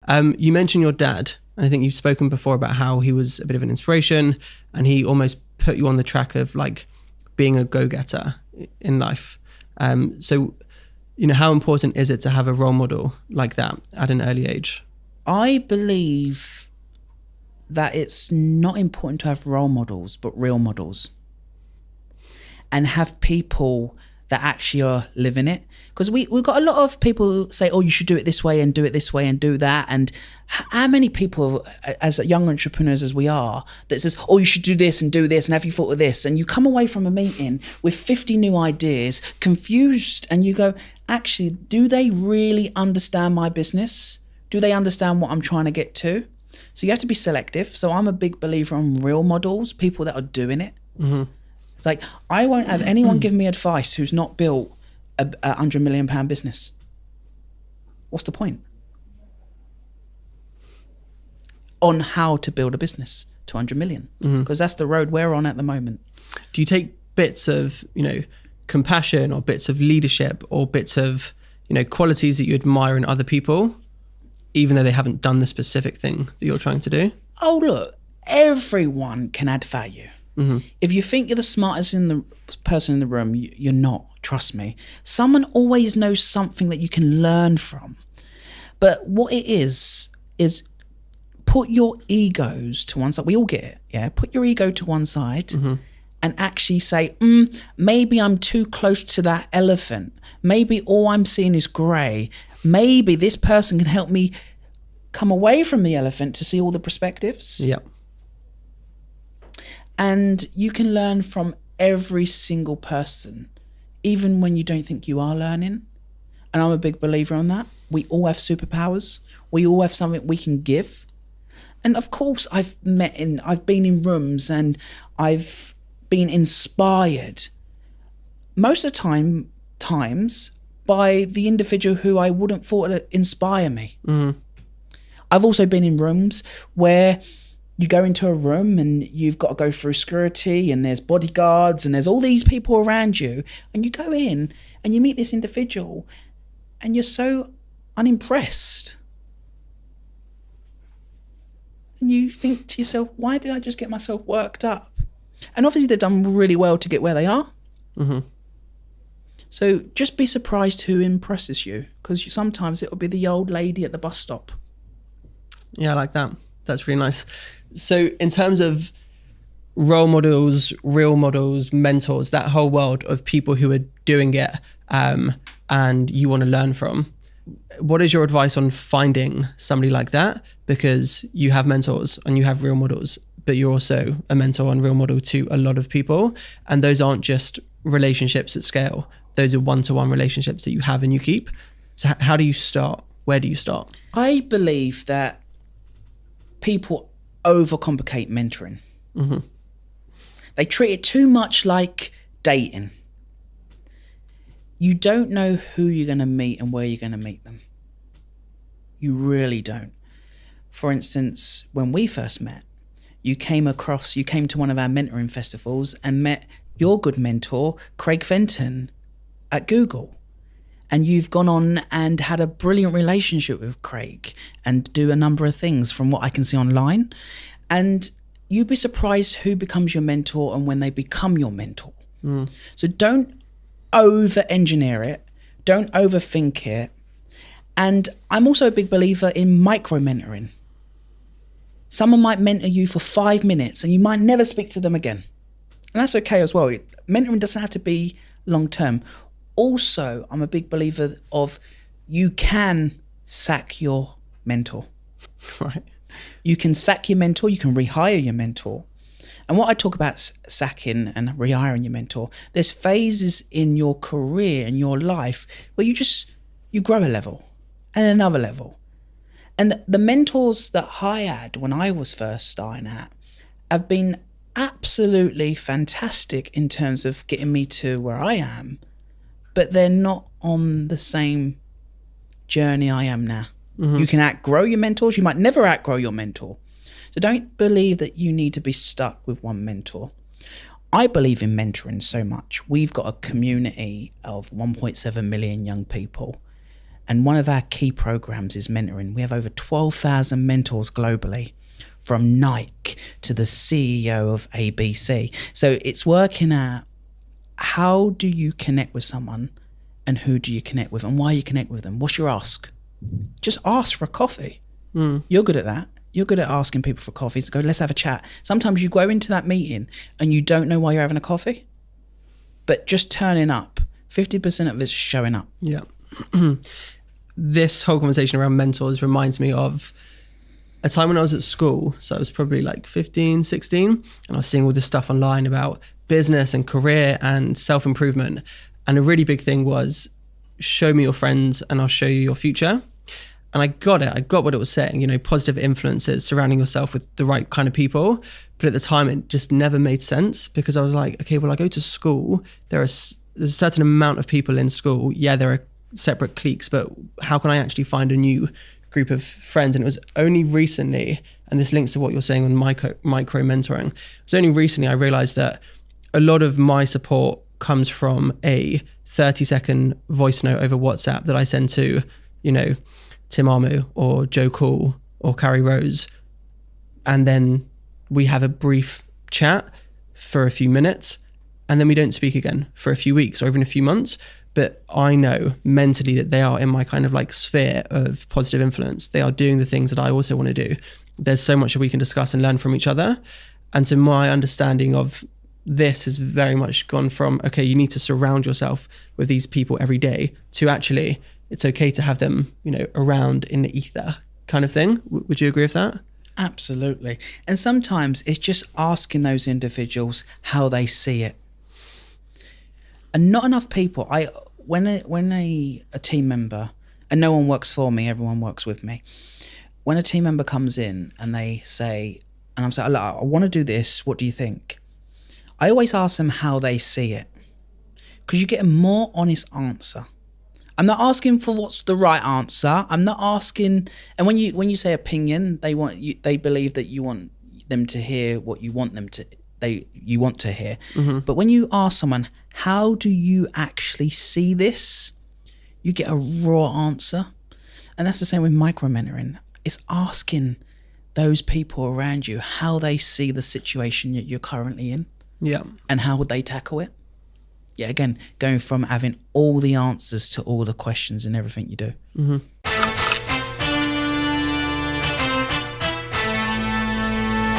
You mentioned your dad, and I think you've spoken before about how he was a bit of an inspiration and he almost put you on the track of like being a go-getter in life. So, how important is it to have a role model like that at an early age? I believe that it's not important to have role models, but real models. And have people that actually are living it. Because we've got a lot of people who say, oh, you should do it this way and do it this way and do that. And how many people, as young entrepreneurs as we are, that says, oh, you should do this and have you thought of this? And you come away from a meeting with 50 new ideas, confused, and you go, actually, do they really understand my business? Do they understand what I'm trying to get to? So you have to be selective. So I'm a big believer on real models, people that are doing it. Mm-hmm. It's like, I won't have anyone give me advice who's not built a £100 million business. What's the point? On how to build a business to 100 million. Because that's the road we're on at the moment. Do you take bits of, compassion or bits of leadership or bits of, qualities that you admire in other people, even though they haven't done the specific thing that you're trying to do? Oh, look, everyone can add value. Mm-hmm. If you think you're the smartest person in the room, you're not. Trust me. Someone always knows something that you can learn from. But what it is put your egos to one side. We all get it, yeah? Put your ego to one side and actually say, maybe I'm too close to that elephant. Maybe all I'm seeing is grey. Maybe this person can help me come away from the elephant to see all the perspectives. Yep. And you can learn from every single person, even when you don't think you are learning. And I'm a big believer on that. We all have superpowers. We all have something we can give. And of course, I've been in rooms and I've been inspired most of the times by the individual who I wouldn't thought would inspire me. Mm-hmm. I've also been in rooms where you go into a room and you've got to go through security and there's bodyguards and there's all these people around you, and you go in and you meet this individual and you're so unimpressed. And you think to yourself, why did I just get myself worked up? And obviously they've done really well to get where they are. Mm-hmm. So just be surprised who impresses you, because sometimes it will be the old lady at the bus stop. Yeah, I like that. That's really nice. So in terms of role models, real models, mentors, that whole world of people who are doing it and you want to learn from, what is your advice on finding somebody like that? Because you have mentors and you have real models, but you're also a mentor and real model to a lot of people. And those aren't just relationships at scale. Those are one-to-one relationships that you have and you keep. So how do you start? Where do you start? I believe that people overcomplicate mentoring. Mm-hmm. They treat it too much like dating. You don't know who you're going to meet and where you're going to meet them. You really don't. For instance, when we first met, you came to one of our mentoring festivals and met your good mentor, Craig Fenton, at Google. And you've gone on and had a brilliant relationship with Craig and do a number of things from what I can see online. And you'd be surprised who becomes your mentor and when they become your mentor. Mm. So don't over-engineer it. Don't overthink it. And I'm also a big believer in micro-mentoring. Someone might mentor you for 5 minutes and you might never speak to them again. And that's okay as well. Mentoring doesn't have to be long-term. Also, I'm a big believer of you can sack your mentor. Right. You can sack your mentor. You can rehire your mentor. And what I talk about sacking and rehiring your mentor, there's phases in your career and your life where you grow a level and another level. And the mentors that I had when I was first starting out have been absolutely fantastic in terms of getting me to where I am. But they're not on the same journey I am now. Mm-hmm. You can outgrow your mentors. You might never outgrow your mentor. So don't believe that you need to be stuck with one mentor. I believe in mentoring so much. We've got a community of 1.7 million young people. And one of our key programs is mentoring. We have over 12,000 mentors globally, from Nike to the CEO of ABC. So it's working out, how do you connect with someone and who do you connect with and why you connect with them? What's your ask? Just ask for a coffee. You're good at that. You're good at asking people for coffees. So go, let's have a chat. Sometimes you go into that meeting and you don't know why you're having a coffee, but just turning up, 50% of it's showing up. Yeah. This whole conversation around mentors reminds me of a time when I was at school. So I was probably like 15, 16, and I was seeing all this stuff online about business and career and self-improvement. And a really big thing was, show me your friends and I'll show you your future. And I got it. I got what it was saying, positive influences, surrounding yourself with the right kind of people. But at the time, it just never made sense, because I was like, okay, well, I go to school. There's a certain amount of people in school. Yeah, there are separate cliques, but how can I actually find a new group of friends? And it was only recently, and this links to what you're saying on micro mentoring. It was only recently I realized that a lot of my support comes from a 30-second voice note over WhatsApp that I send to, Tim Armu or Joe Cool or Carrie Rose. And then we have a brief chat for a few minutes, and then we don't speak again for a few weeks or even a few months. But I know mentally that they are in my kind of like sphere of positive influence. They are doing the things that I also want to do. There's so much that we can discuss and learn from each other. And so my understanding of this has very much gone from, okay, you need to surround yourself with these people every day, to actually, it's okay to have them, around in the ether kind of thing. Would you agree with that? Absolutely. And sometimes it's just asking those individuals how they see it. And not enough people, when a team member, and no one works for me, everyone works with me. When a team member comes in and they say, and I'm saying, I want to do this, what do you think? I always ask them how they see it, because you get a more honest answer. I'm not asking for what's the right answer. I'm not asking, and when you say opinion, they believe that you want them to hear what you want them to you want to hear. Mm-hmm. But when you ask someone, how do you actually see this? You get a raw answer. And that's the same with micro-mentoring. It's asking those people around you how they see the situation that you're currently in. Yeah. And how would they tackle it? Yeah, again, going from having all the answers to all the questions in everything you do. Mm-hmm.